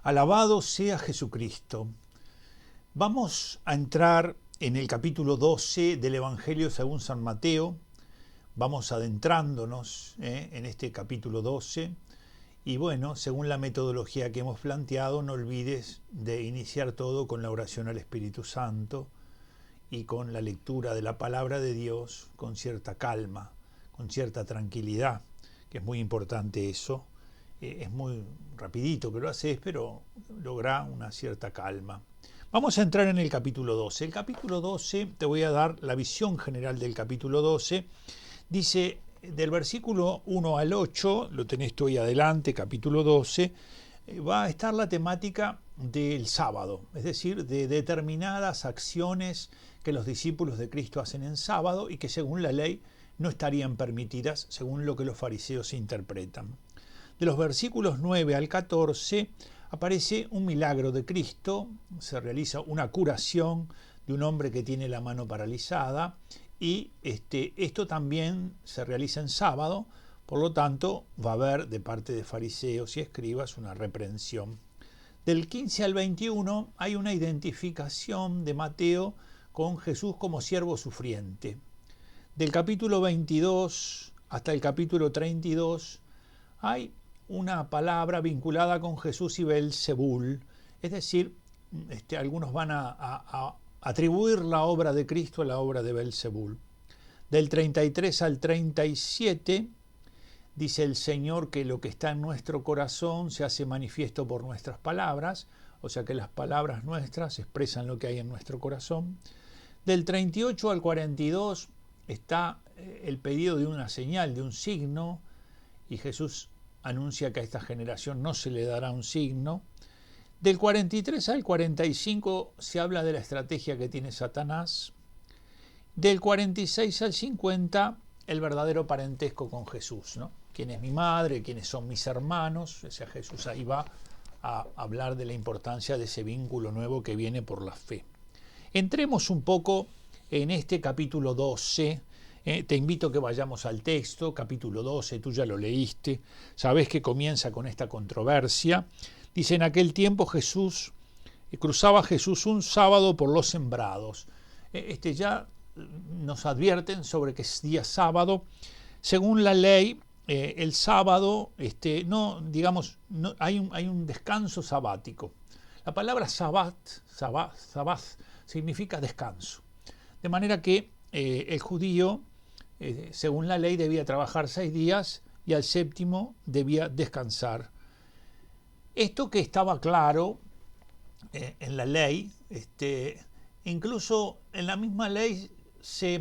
Alabado sea Jesucristo. Vamos a entrar en el capítulo 12 del Evangelio según San Mateo. Vamos adentrándonos en este capítulo 12. Y bueno, según la metodología que hemos planteado, no olvides de iniciar todo con la oración al Espíritu Santo y con la lectura de la palabra de Dios con cierta calma, con cierta tranquilidad, que es muy importante eso. Es muy rapidito que lo haces, pero logra una cierta calma. Vamos a entrar en el capítulo 12. El capítulo 12, te voy a dar la visión general del capítulo 12. Dice, del versículo 1 al 8, lo tenés tú ahí adelante, capítulo 12, va a estar la temática del sábado, es decir, de determinadas acciones que los discípulos de Cristo hacen en sábado y que según la ley no estarían permitidas, según lo que los fariseos interpretan. De los versículos 9 al 14 aparece un milagro de Cristo, se realiza una curación de un hombre que tiene la mano paralizada y esto también se realiza en sábado, por lo tanto va a haber de parte de fariseos y escribas una reprensión. Del 15 al 21 hay una identificación de Mateo con Jesús como siervo sufriente. Del capítulo 22 hasta el capítulo 32 hay una palabra vinculada con Jesús y Belzebul, es decir, algunos van a atribuir la obra de Cristo a la obra de Belzebul. Del 33 al 37 dice el Señor que lo que está en nuestro corazón se hace manifiesto por nuestras palabras, o sea que las palabras nuestras expresan lo que hay en nuestro corazón. Del 38 al 42 está el pedido de una señal, de un signo, y Jesús anuncia que a esta generación no se le dará un signo. Del 43 al 45 se habla de la estrategia que tiene Satanás. Del 46 al 50, el verdadero parentesco con Jesús, ¿no? ¿Quién es mi madre? ¿Quiénes son mis hermanos? O sea, Jesús ahí va a hablar de la importancia de ese vínculo nuevo que viene por la fe. Entremos un poco en este capítulo 12. Te invito a que vayamos al texto, capítulo 12, tú ya lo leíste, sabés que comienza con esta controversia. Dice, en aquel tiempo cruzaba Jesús un sábado por los sembrados. Ya nos advierten sobre que es día sábado. Según la ley, el sábado, hay un descanso sabático. La palabra sabbat significa descanso. De manera que el judío, según la ley, debía trabajar 6 días y al séptimo debía descansar. Esto que estaba claro en la ley, incluso en la misma ley se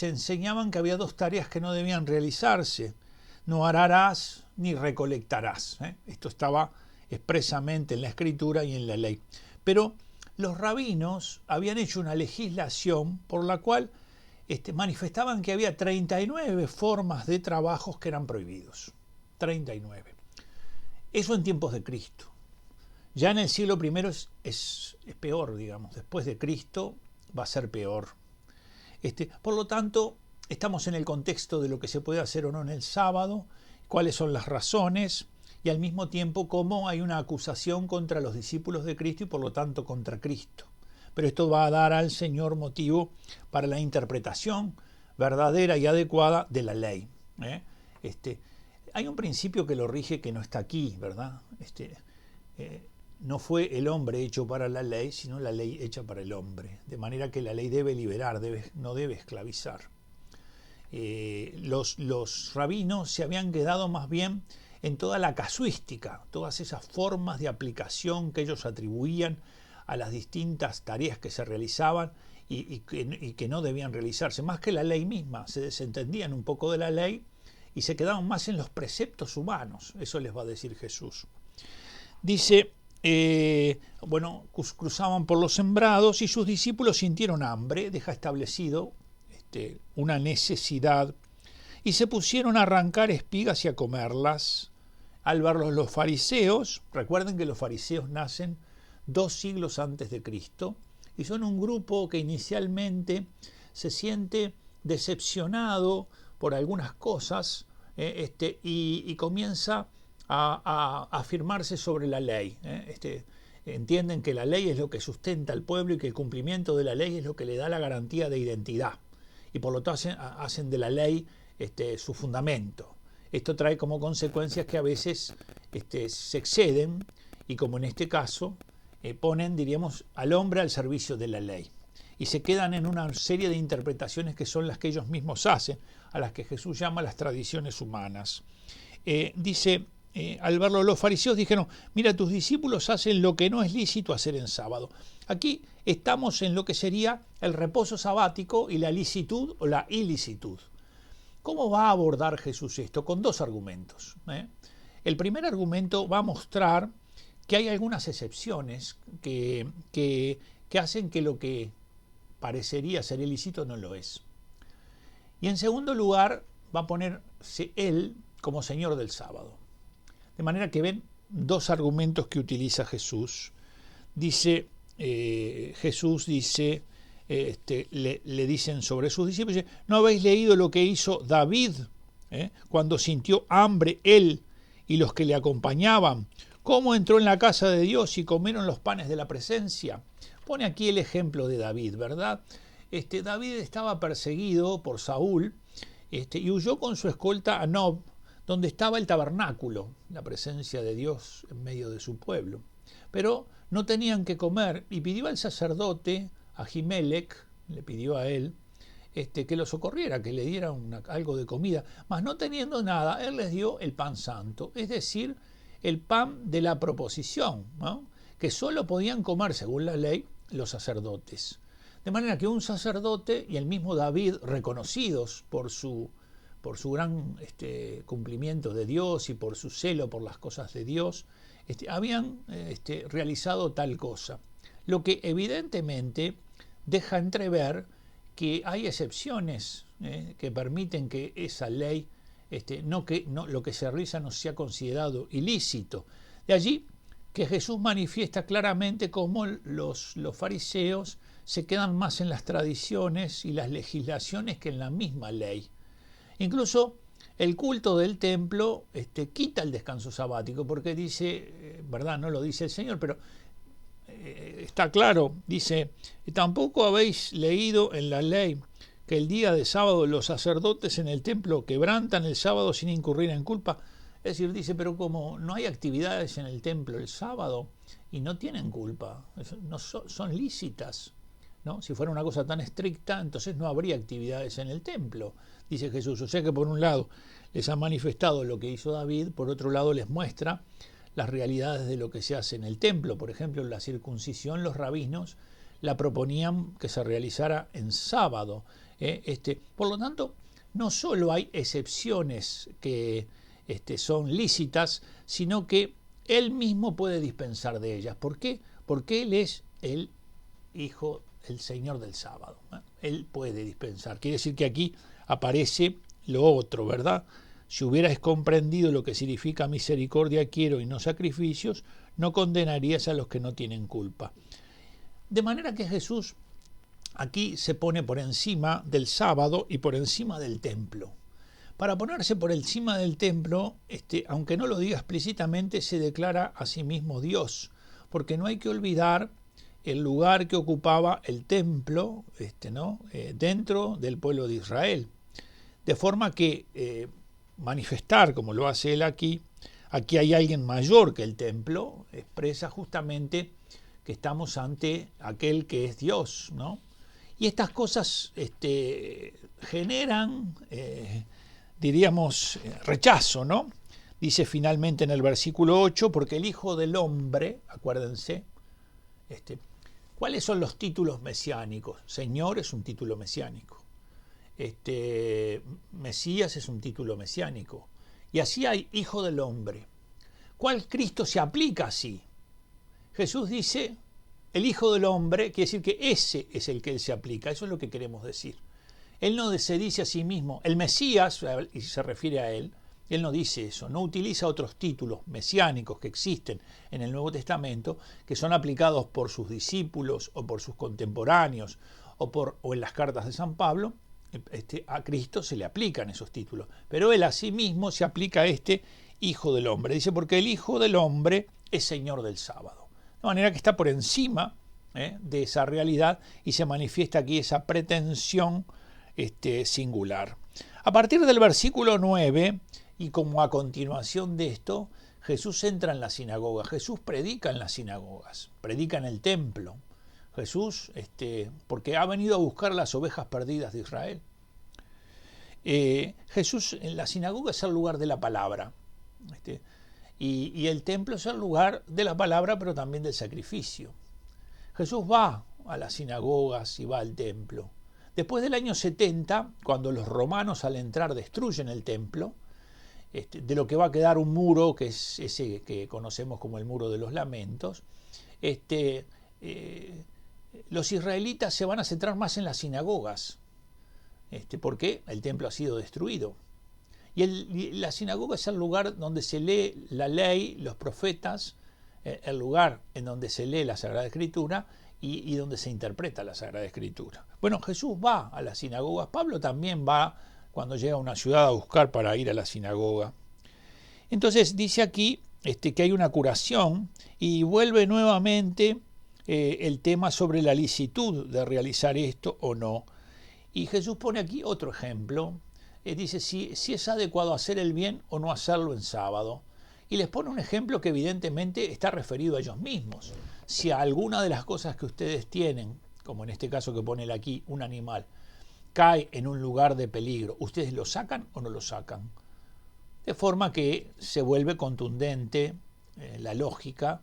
enseñaban que había 2 tareas que no debían realizarse. No ararás ni recolectarás. Esto estaba expresamente en la Escritura y en la ley. Pero los rabinos habían hecho una legislación por la cual manifestaban que había 39 formas de trabajos que eran prohibidos. 39. Eso en tiempos de Cristo. Ya en el siglo I es peor, digamos. Después de Cristo va a ser peor. Por lo tanto, estamos en el contexto de lo que se puede hacer o no en el sábado, cuáles son las razones y al mismo tiempo cómo hay una acusación contra los discípulos de Cristo y por lo tanto contra Cristo. Pero esto va a dar al Señor motivo para la interpretación verdadera y adecuada de la ley. Hay un principio que lo rige que no está aquí, ¿verdad? No fue el hombre hecho para la ley, sino la ley hecha para el hombre. De manera que la ley debe liberar, no debe esclavizar. Los rabinos se habían quedado más bien en toda la casuística, todas esas formas de aplicación que ellos atribuían a las distintas tareas que se realizaban y que no debían realizarse. Más que la ley misma, se desentendían un poco de la ley y se quedaban más en los preceptos humanos. Eso les va a decir Jesús. Dice, cruzaban por los sembrados y sus discípulos sintieron hambre, deja establecido una necesidad, y se pusieron a arrancar espigas y a comerlas. Al verlos los fariseos, recuerden que los fariseos nacen 2 siglos antes de Cristo, y son un grupo que inicialmente se siente decepcionado por algunas cosas y comienza a afirmarse sobre la ley. Entienden que la ley es lo que sustenta al pueblo y que el cumplimiento de la ley es lo que le da la garantía de identidad. Y por lo tanto hacen de la ley su fundamento. Esto trae como consecuencias que a veces se exceden y, como en este caso, ponen, diríamos, al hombre al servicio de la ley. Y se quedan en una serie de interpretaciones que son las que ellos mismos hacen, a las que Jesús llama las tradiciones humanas. Dice, al verlo los fariseos dijeron, mira, tus discípulos hacen lo que no es lícito hacer en sábado. Aquí estamos en lo que sería el reposo sabático y la licitud o la ilicitud. ¿Cómo va a abordar Jesús esto? Con dos argumentos. El primer argumento va a mostrar que hay algunas excepciones que hacen que lo que parecería ser ilícito no lo es. Y en segundo lugar, va a ponerse él como Señor del sábado. De manera que ven dos argumentos que utiliza Jesús. Dice, Jesús dice, le dicen sobre sus discípulos, ¿no habéis leído lo que hizo David cuando sintió hambre él y los que le acompañaban? ¿Cómo entró en la casa de Dios y comieron los panes de la presencia? Pone aquí el ejemplo de David, ¿verdad? David estaba perseguido por Saúl y huyó con su escolta a Nob, donde estaba el tabernáculo, la presencia de Dios en medio de su pueblo. Pero no tenían que comer y pidió al sacerdote, a Ahimelech, le pidió a él, que lo socorriera, que le diera algo de comida. Mas no teniendo nada, él les dio el pan santo, es decir, el pan de la proposición, ¿no? Que solo podían comer, según la ley, los sacerdotes. De manera que un sacerdote y el mismo David, reconocidos por su gran cumplimiento de Dios y por su celo por las cosas de Dios, habían realizado tal cosa. Lo que evidentemente deja entrever que hay excepciones que permiten que esa ley, lo que se realiza no sea considerado ilícito. De allí que Jesús manifiesta claramente cómo los fariseos se quedan más en las tradiciones y las legislaciones que en la misma ley. Incluso el culto del templo quita el descanso sabático, porque dice, verdad, no lo dice el Señor, pero está claro, dice, tampoco habéis leído en la ley que el día de sábado los sacerdotes en el templo quebrantan el sábado sin incurrir en culpa. Es decir, dice, pero como no hay actividades en el templo el sábado y no tienen culpa, no son lícitas, ¿no? Si fuera una cosa tan estricta, entonces no habría actividades en el templo, dice Jesús. O sea que por un lado les ha manifestado lo que hizo David, por otro lado les muestra las realidades de lo que se hace en el templo. Por ejemplo, la circuncisión, los rabinos la proponían que se realizara en sábado. Por lo tanto, no solo hay excepciones que son lícitas, sino que él mismo puede dispensar de ellas. ¿Por qué? Porque él es el Hijo, el Señor del sábado. Él puede dispensar. Quiere decir que aquí aparece lo otro, ¿verdad? Si hubieras comprendido lo que significa misericordia quiero y no sacrificios, no condenarías a los que no tienen culpa. De manera que Jesús aquí se pone por encima del sábado y por encima del templo. Para ponerse por encima del templo, aunque no lo diga explícitamente, se declara a sí mismo Dios, porque no hay que olvidar el lugar que ocupaba el templo dentro del pueblo de Israel. De forma que manifestar, como lo hace él aquí hay alguien mayor que el templo, expresa justamente que estamos ante aquel que es Dios, ¿no? Y estas cosas generan, diríamos, rechazo, ¿no? Dice finalmente en el versículo 8, porque el Hijo del Hombre, acuérdense, ¿cuáles son los títulos mesiánicos? Señor es un título mesiánico. Mesías es un título mesiánico. Y así hay Hijo del Hombre. ¿Cuál Cristo se aplica así? Jesús dice, el Hijo del Hombre, quiere decir que ese es el que él se aplica. Eso es lo que queremos decir. Él no se dice a sí mismo, el Mesías, y se refiere a él no dice eso, no utiliza otros títulos mesiánicos que existen en el Nuevo Testamento, que son aplicados por sus discípulos o por sus contemporáneos o en las cartas de San Pablo. A Cristo se le aplican esos títulos, pero él a sí mismo se aplica Hijo del Hombre. Dice, porque el Hijo del Hombre es Señor del sábado. De manera que está por encima de esa realidad y se manifiesta aquí esa pretensión singular. A partir del versículo 9, y como a continuación de esto, Jesús entra en la sinagoga. Jesús predica en las sinagogas, predica en el templo. Jesús, porque ha venido a buscar las ovejas perdidas de Israel. Jesús en la sinagoga es el lugar de la palabra. Y el templo es el lugar de la palabra, pero también del sacrificio. Jesús va a las sinagogas y va al templo. Después del año 70, cuando los romanos al entrar destruyen el templo, de lo que va a quedar un muro, que es ese que conocemos como el Muro de los Lamentos, los israelitas se van a centrar más en las sinagogas, porque el templo ha sido destruido. Y la sinagoga es el lugar donde se lee la ley, los profetas, el lugar en donde se lee la Sagrada Escritura y donde se interpreta la Sagrada Escritura. Bueno, Jesús va a las sinagogas, Pablo también va cuando llega a una ciudad a buscar para ir a la sinagoga. Entonces dice aquí que hay una curación y vuelve nuevamente el tema sobre la licitud de realizar esto o no. Y Jesús pone aquí otro ejemplo. Dice si es adecuado hacer el bien o no hacerlo en sábado. Y les pone un ejemplo que evidentemente está referido a ellos mismos. Si alguna de las cosas que ustedes tienen, como en este caso que pone él aquí, un animal, cae en un lugar de peligro, ¿ustedes lo sacan o no lo sacan? De forma que se vuelve contundente la lógica,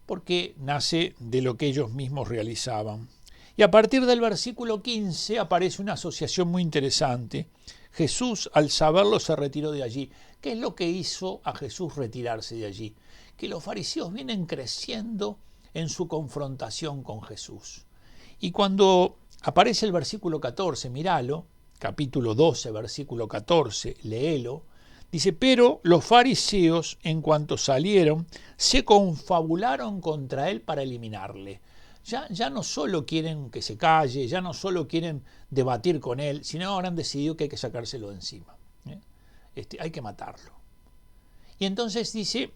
porque nace de lo que ellos mismos realizaban. Y a partir del versículo 15 aparece una asociación muy interesante. Jesús, al saberlo, se retiró de allí. ¿Qué es lo que hizo a Jesús retirarse de allí? Que los fariseos vienen creciendo en su confrontación con Jesús. Y cuando aparece el versículo 14, míralo, capítulo 12, versículo 14, léelo, dice, pero los fariseos, en cuanto salieron, se confabularon contra él para eliminarle. Ya no solo quieren que se calle, ya no solo quieren debatir con él, sino ahora han decidido que hay que sacárselo de encima. Hay que matarlo. Y entonces dice,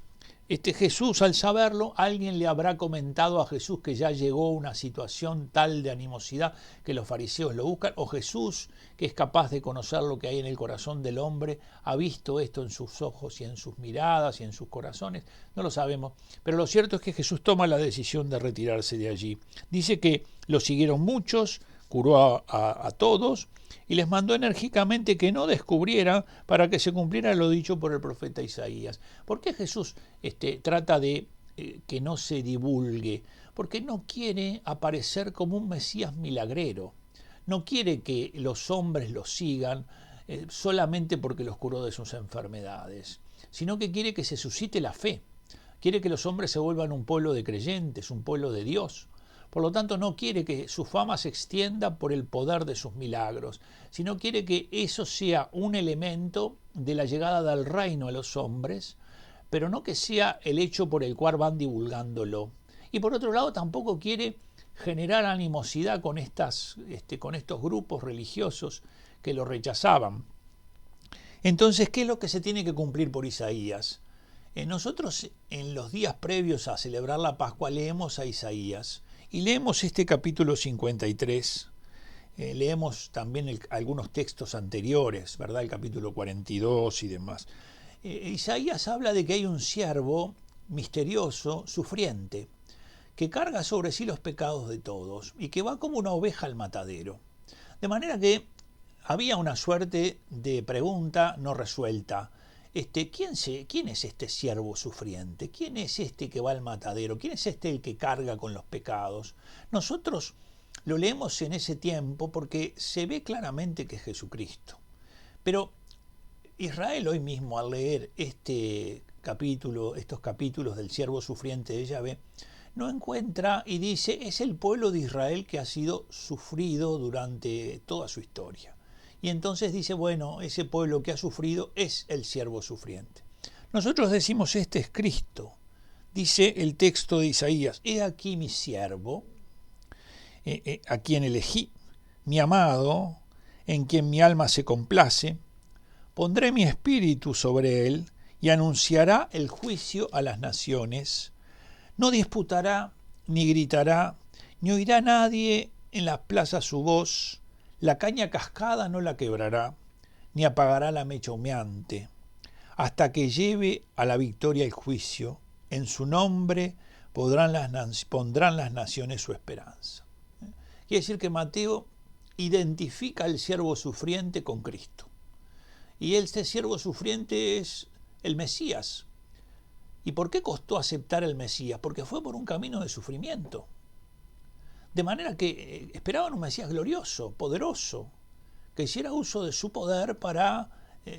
Jesús, al saberlo, alguien le habrá comentado a Jesús que ya llegó una situación tal de animosidad que los fariseos lo buscan, o Jesús, que es capaz de conocer lo que hay en el corazón del hombre, ha visto esto en sus ojos y en sus miradas y en sus corazones. No lo sabemos, pero lo cierto es que Jesús toma la decisión de retirarse de allí. Dice que lo siguieron muchos, curó a todos y les mandó enérgicamente que no descubrieran para que se cumpliera lo dicho por el profeta Isaías. ¿Por qué Jesús trata de que no se divulgue? Porque no quiere aparecer como un Mesías milagrero. No quiere que los hombres lo sigan solamente porque los curó de sus enfermedades, sino que quiere que se suscite la fe. Quiere que los hombres se vuelvan un pueblo de creyentes, un pueblo de Dios. Por lo tanto, no quiere que su fama se extienda por el poder de sus milagros, sino quiere que eso sea un elemento de la llegada del reino a los hombres, pero no que sea el hecho por el cual van divulgándolo. Y por otro lado, tampoco quiere generar animosidad con estos grupos religiosos que lo rechazaban. Entonces, ¿qué es lo que se tiene que cumplir por Isaías? Nosotros, en los días previos a celebrar la Pascua, leemos a Isaías. Y leemos este capítulo 53, leemos también algunos textos anteriores, ¿verdad? El capítulo 42 y demás. Isaías habla de que hay un siervo misterioso, sufriente, que carga sobre sí los pecados de todos y que va como una oveja al matadero. De manera que había una suerte de pregunta no resuelta. ¿Quién es este siervo sufriente? ¿Quién es este que va al matadero? ¿Quién es el que carga con los pecados? Nosotros lo leemos en ese tiempo porque se ve claramente que es Jesucristo. Pero Israel hoy mismo, al leer estos capítulos del siervo sufriente de Yahvé, no encuentra y dice, es el pueblo de Israel que ha sido sufrido durante toda su historia. Y entonces dice, bueno, ese pueblo que ha sufrido es el siervo sufriente. Nosotros decimos, este es Cristo. Dice el texto de Isaías, he aquí mi siervo, a quien elegí, mi amado, en quien mi alma se complace, pondré mi espíritu sobre él, y anunciará el juicio a las naciones. No disputará, ni gritará, ni oirá nadie en las plazas su voz. La caña cascada no la quebrará, ni apagará la mecha humeante, hasta que lleve a la victoria el juicio. En su nombre pondrán las naciones su esperanza. Quiere decir que Mateo identifica al siervo sufriente con Cristo. Y este siervo sufriente es el Mesías. ¿Y por qué costó aceptar el Mesías? Porque fue por un camino de sufrimiento. De manera que esperaban un Mesías glorioso, poderoso, que hiciera uso de su poder para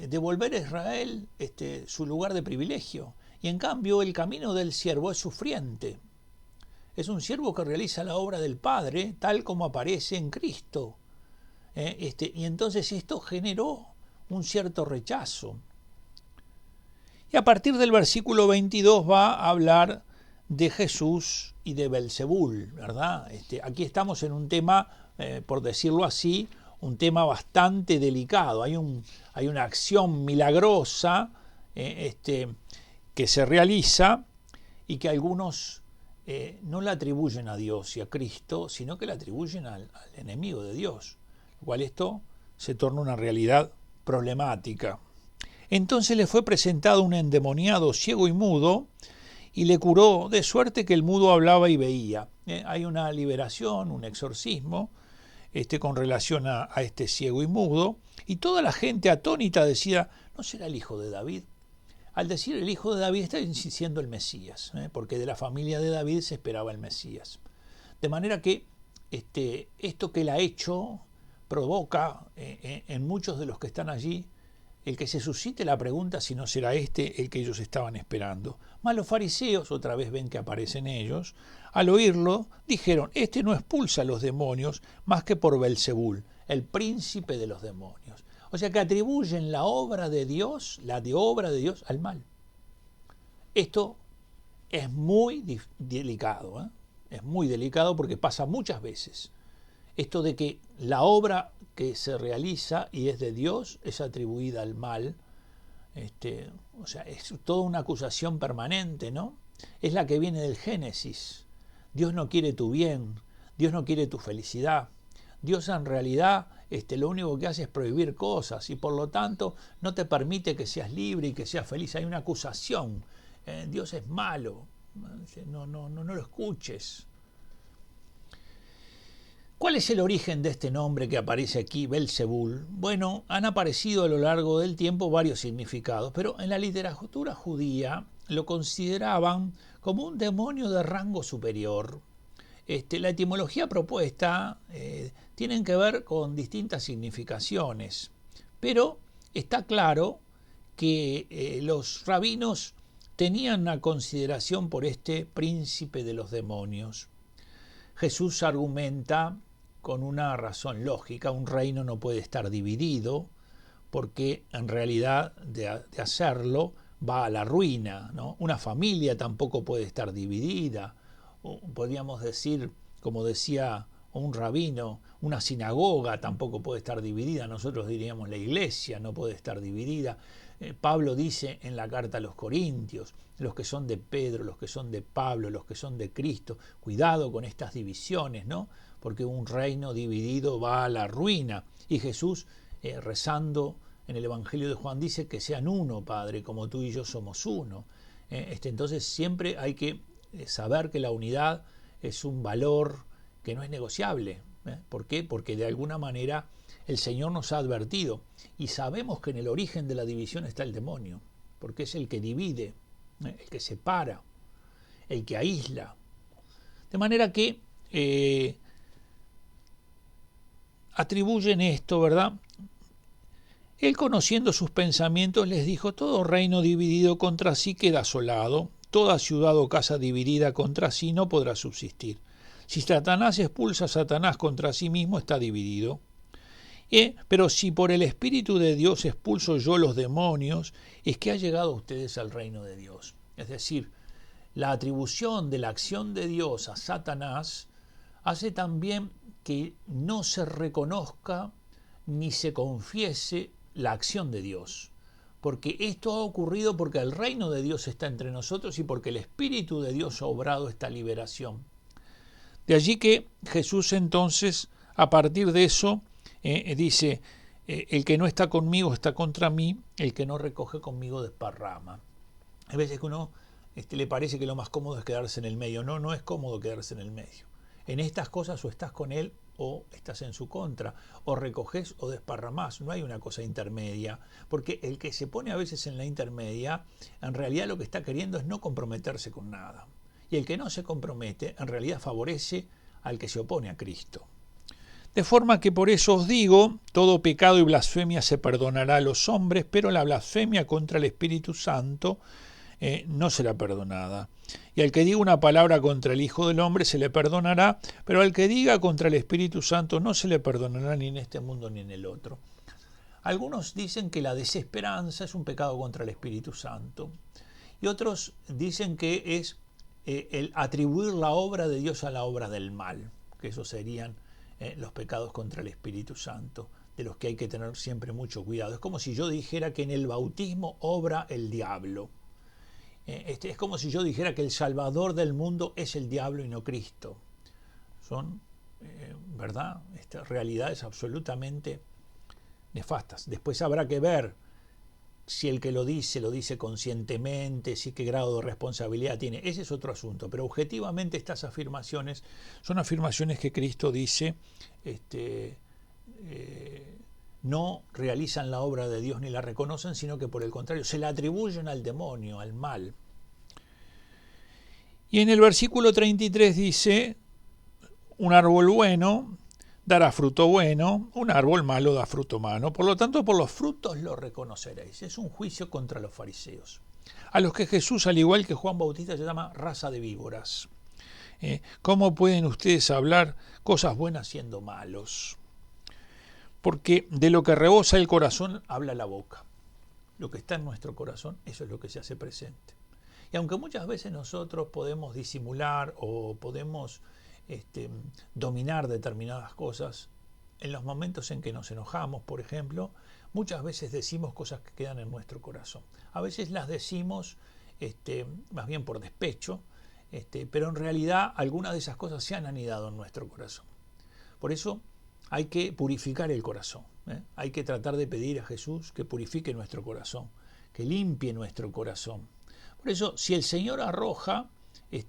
devolver a Israel su lugar de privilegio. Y en cambio el camino del siervo es sufriente. Es un siervo que realiza la obra del Padre tal como aparece en Cristo. Y entonces esto generó un cierto rechazo. Y a partir del versículo 22 va a hablar de Jesús y de Belzebul, ¿verdad? Aquí estamos en un tema, por decirlo así, un tema bastante delicado. Hay una acción milagrosa que se realiza y que algunos no la atribuyen a Dios y a Cristo, sino que la atribuyen al enemigo de Dios, lo cual esto se torna una realidad problemática. Entonces le fue presentado un endemoniado ciego y mudo y le curó, de suerte que el mudo hablaba y veía. Hay una liberación, un exorcismo con relación a este ciego y mudo, y toda la gente atónita decía, ¿no será el hijo de David? Al decir el hijo de David está diciendo el Mesías, porque de la familia de David se esperaba el Mesías. De manera que esto que él ha hecho provoca en muchos de los que están allí el que se suscite la pregunta si no será el que ellos estaban esperando. Mas los fariseos, otra vez ven que aparecen ellos, al oírlo dijeron, no expulsa a los demonios más que por Belzebul, el príncipe de los demonios. O sea que atribuyen la obra de Dios al mal. Esto es muy delicado, es muy delicado porque pasa muchas veces. Esto de que la obra que se realiza y es de Dios es atribuida al mal, o sea, es toda una acusación permanente, ¿no? Es la que viene del Génesis. Dios no quiere tu bien, Dios no quiere tu felicidad. Dios en realidad lo único que hace es prohibir cosas y por lo tanto no te permite que seas libre y que seas feliz. Hay una acusación. Dios es malo. No lo escuches. ¿Cuál es el origen de este nombre que aparece aquí, Belzebul? Bueno, han aparecido a lo largo del tiempo varios significados, pero en la literatura judía lo consideraban como un demonio de rango superior. La etimología propuesta tienen que ver con distintas significaciones, pero está claro que los rabinos tenían una consideración por este príncipe de los demonios. Jesús argumenta con una razón lógica, un reino no puede estar dividido, porque en realidad de hacerlo va a la ruina, ¿no? Una familia tampoco puede estar dividida, o podríamos decir, como decía un rabino, una sinagoga tampoco puede estar dividida, nosotros diríamos la iglesia no puede estar dividida. Pablo dice en la carta a los Corintios, los que son de Pedro, los que son de Pablo, los que son de Cristo, cuidado con estas divisiones, ¿no? Porque un reino dividido va a la ruina. Y Jesús, rezando en el Evangelio de Juan, dice que sean uno, Padre, como tú y yo somos uno. Entonces siempre hay que saber que la unidad es un valor que no es negociable. ¿Por qué? Porque de alguna manera el Señor nos ha advertido y sabemos que en el origen de la división está el demonio, porque es el que divide, el que separa, el que aísla. De manera que atribuyen esto, ¿verdad? Él, conociendo sus pensamientos, les dijo, todo reino dividido contra sí queda asolado, toda ciudad o casa dividida contra sí no podrá subsistir. Si Satanás expulsa a Satanás contra sí mismo, está dividido. Pero si por el Espíritu de Dios expulso yo los demonios, es que ha llegado a ustedes al reino de Dios. Es decir, la atribución de la acción de Dios a Satanás hace también que no se reconozca ni se confiese la acción de Dios. porque esto ha ocurrido porque el reino de Dios está entre nosotros y porque el Espíritu de Dios ha obrado esta liberación. De allí que Jesús entonces, a partir de eso, dice, el que no está conmigo está contra mí, el que no recoge conmigo desparrama. Hay veces que uno le parece que lo más cómodo es quedarse en el medio. No, no es cómodo quedarse en el medio. En estas cosas o estás con él o estás en su contra, o recoges o desparramás. No hay una cosa intermedia, porque el que se pone a veces en la intermedia, en realidad lo que está queriendo es no comprometerse con nada. Y el que no se compromete, en realidad favorece al que se opone a Cristo. De forma que por eso os digo, todo pecado y blasfemia se perdonará a los hombres, pero la blasfemia contra el Espíritu Santo no será perdonada. Y al que diga una palabra contra el Hijo del Hombre se le perdonará, pero al que diga contra el Espíritu Santo no se le perdonará ni en este mundo ni en el otro. Algunos dicen que la desesperanza es un pecado contra el Espíritu Santo. Y otros dicen que es el atribuir la obra de Dios a la obra del mal, que esos serían los pecados contra el Espíritu Santo, de los que hay que tener siempre mucho cuidado. Es como si yo dijera que en el bautismo obra el diablo. Es como si yo dijera que el Salvador del mundo es el diablo y no Cristo. Son, ¿verdad?, realidades absolutamente nefastas. Después habrá que ver si el que lo dice conscientemente, si qué grado de responsabilidad tiene. Ese es otro asunto. Pero objetivamente estas afirmaciones son afirmaciones que Cristo dice no realizan la obra de Dios ni la reconocen, sino que por el contrario se la atribuyen al demonio, al mal. Y en el versículo 33 dice, un árbol bueno dará fruto bueno, un árbol malo da fruto malo. Por lo tanto, por los frutos lo reconoceréis. Es un juicio contra los fariseos, a los que Jesús, al igual que Juan Bautista, se llama raza de víboras. ¿Cómo pueden ustedes hablar cosas buenas siendo malos? Porque de lo que rebosa el corazón habla la boca. Lo que está en nuestro corazón, eso es lo que se hace presente. Y aunque muchas veces nosotros podemos disimular o podemos dominar determinadas cosas, en los momentos en que nos enojamos, por ejemplo, muchas veces decimos cosas que quedan en nuestro corazón. A veces las decimos más bien por despecho, pero en realidad algunas de esas cosas se han anidado en nuestro corazón. Por eso hay que purificar el corazón. Hay que tratar de pedir a Jesús que purifique nuestro corazón, que limpie nuestro corazón. Por eso, si el Señor arroja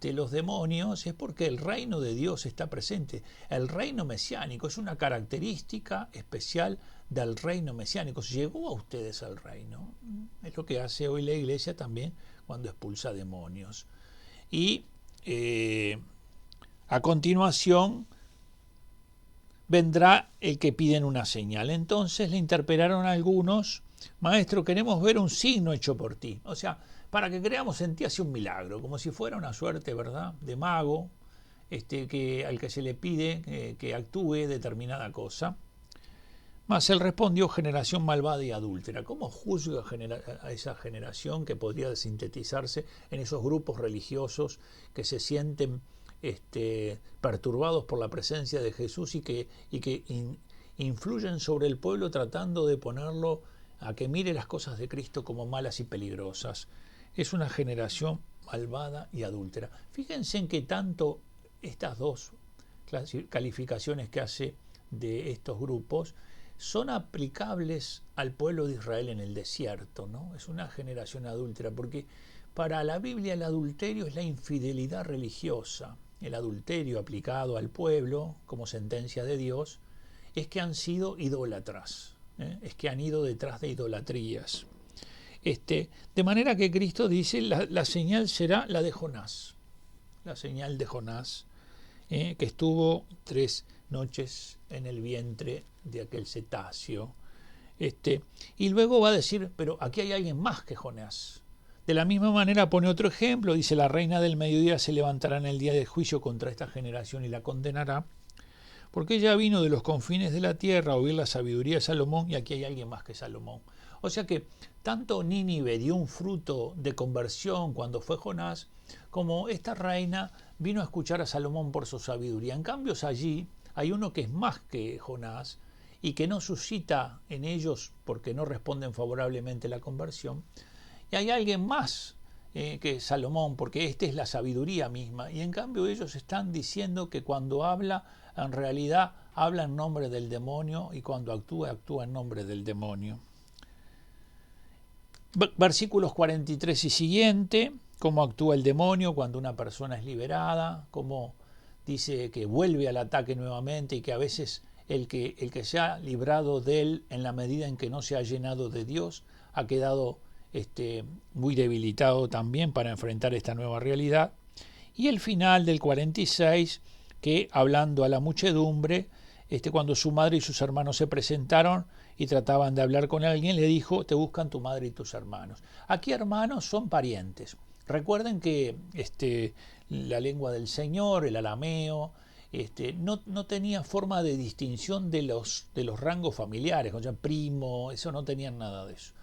los demonios, es porque el reino de Dios está presente. El reino mesiánico es una característica especial del reino mesiánico. Llegó a ustedes al reino. Es lo que hace hoy la Iglesia también cuando expulsa demonios. Y a continuación vendrá el que piden una señal. Entonces le interpelaron a algunos, maestro, queremos ver un signo hecho por ti. O sea, para que creamos en ti hace un milagro, como si fuera una suerte, ¿verdad?, de mago, al que se le pide que actúe determinada cosa. Mas él respondió, generación malvada y adúltera. ¿Cómo juzga a esa generación que podría sintetizarse en esos grupos religiosos que se sienten perturbados por la presencia de Jesús y que influyen sobre el pueblo tratando de ponerlo a que mire las cosas de Cristo como malas y peligrosas? Es una generación malvada y adúltera. Fíjense en que tanto estas dos calificaciones que hace de estos grupos son aplicables al pueblo de Israel en el desierto, ¿no? Es una generación adúltera, porque para la Biblia el adulterio es la infidelidad religiosa. El adulterio aplicado al pueblo como sentencia de Dios es que han sido idólatras, es que han ido detrás de idolatrías. De manera que Cristo dice, la señal será la de Jonás, la señal de Jonás, que estuvo 3 noches en el vientre de aquel cetáceo. Y luego va a decir, pero aquí hay alguien más que Jonás. De la misma manera pone otro ejemplo, dice, la reina del mediodía se levantará en el día del juicio contra esta generación y la condenará, porque ella vino de los confines de la tierra a oír la sabiduría de Salomón, y aquí hay alguien más que Salomón. O sea que tanto Nínive dio un fruto de conversión cuando fue Jonás, como esta reina vino a escuchar a Salomón por su sabiduría. En cambio allí hay uno que es más que Jonás y que no suscita en ellos porque no responden favorablemente a la conversión. Y hay alguien más que Salomón, porque esta es la sabiduría misma, y en cambio ellos están diciendo que cuando habla, en realidad habla en nombre del demonio, y cuando actúa, actúa en nombre del demonio. Versículos 43 y siguiente, cómo actúa el demonio cuando una persona es liberada, cómo dice que vuelve al ataque nuevamente y que a veces el que se ha librado de él en la medida en que no se ha llenado de Dios ha quedado muy debilitado también para enfrentar esta nueva realidad. Y el final del 46, que hablando a la muchedumbre, cuando su madre y sus hermanos se presentaron y trataban de hablar con alguien, le dijo: te buscan tu madre y tus hermanos. Aquí hermanos son parientes. Recuerden que la lengua del Señor, el arameo, no tenía forma de distinción de los rangos familiares, o sea, primo, eso no tenían nada de eso.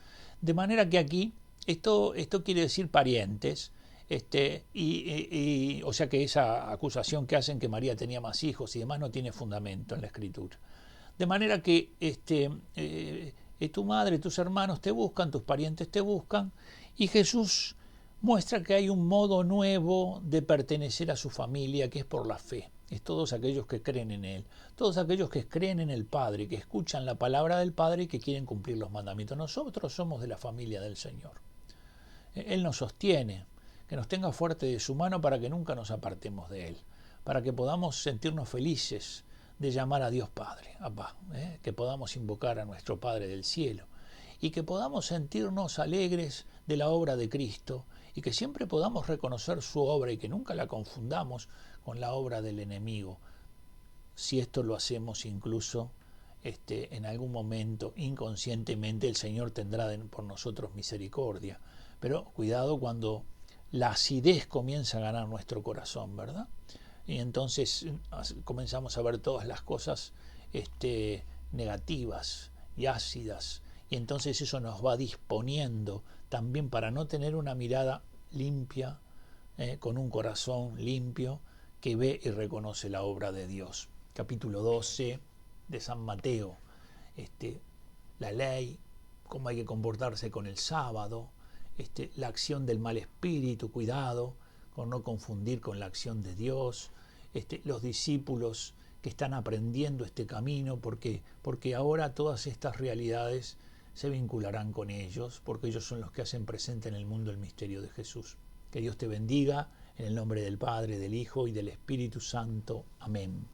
De manera que aquí esto quiere decir parientes, o sea que esa acusación que hacen que María tenía más hijos y demás no tiene fundamento en la Escritura. De manera que tu madre, tus hermanos te buscan, tus parientes te buscan, y Jesús muestra que hay un modo nuevo de pertenecer a su familia, que es por la fe. Es todos aquellos que creen en Él, todos aquellos que creen en el Padre, que escuchan la palabra del Padre y que quieren cumplir los mandamientos. Nosotros somos de la familia del Señor. Él nos sostiene, que nos tenga fuerte de su mano para que nunca nos apartemos de Él, para que podamos sentirnos felices de llamar a Dios Padre, Abba, que podamos invocar a nuestro Padre del cielo y que podamos sentirnos alegres de la obra de Cristo y que siempre podamos reconocer su obra y que nunca la confundamos con la obra del enemigo. Si esto lo hacemos incluso en algún momento inconscientemente, el Señor tendrá por nosotros misericordia. Pero cuidado cuando la acidez comienza a ganar nuestro corazón, ¿verdad? Y entonces comenzamos a ver todas las cosas negativas y ácidas, y entonces eso nos va disponiendo también para no tener una mirada limpia, con un corazón limpio que ve y reconoce la obra de Dios. Capítulo 12 de San Mateo, la ley, cómo hay que comportarse con el sábado, la acción del mal espíritu, cuidado con no confundir con la acción de Dios, los discípulos que están aprendiendo este camino, porque ahora todas estas realidades se vincularán con ellos, porque ellos son los que hacen presente en el mundo el misterio de Jesús. Que Dios te bendiga, en el nombre del Padre, del Hijo y del Espíritu Santo. Amén.